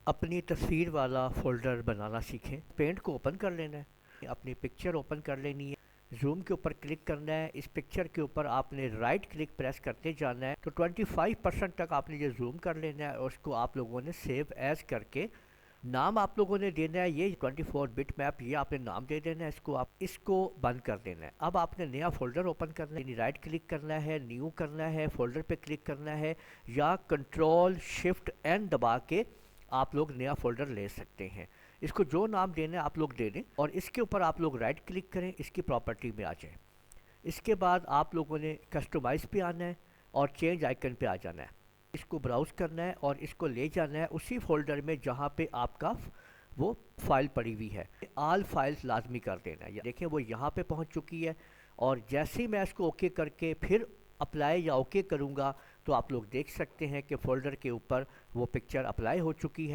अपनी तस्वीर वाला फ़ोल्डर बनाना सीखें। पेंट को ओपन कर लेना है, अपनी पिक्चर ओपन कर लेनी है, ज़ूम के ऊपर क्लिक करना है। इस पिक्चर के ऊपर आपने राइट क्लिक प्रेस करते जाना है तो 25% तक आपने ये ज़ूम कर लेना है और उसको आप लोगों ने सेव एज़ करके नाम आप लोगों ने देना है, ये 24 बिट मैप, ये आपने नाम दे देना है। इसको बंद कर देना है। अब आपने नया फ़ोल्डर ओपन करना है, राइट क्लिक करना है, न्यू करना है, फ़ोल्डर पे क्लिक करना है या कंट्रोल शिफ्ट एन दबा के आप लोग नया फ़ोल्डर ले सकते हैं। इसको जो नाम देना है आप लोग दे दें और इसके ऊपर आप लोग राइट क्लिक करें, इसकी प्रॉपर्टी में आ जाए। इसके बाद आप लोगों ने कस्टमाइज़ पे आना है और चेंज आइकन पे आ जाना है। इसको ब्राउज़ करना है और इसको ले जाना है उसी फ़ोल्डर में जहाँ पे आपका वो फाइल पड़ी हुई है। आल फाइल्स लाजमी कर देना है। देखें वो यहाँ पे पहुँच चुकी है और जैसे ही मैं इसको ओके करके फिर अप्लाई या ओके करूँगा तो आप लोग देख सकते हैं कि फ़ोल्डर के ऊपर वो पिक्चर अप्लाई हो चुकी है।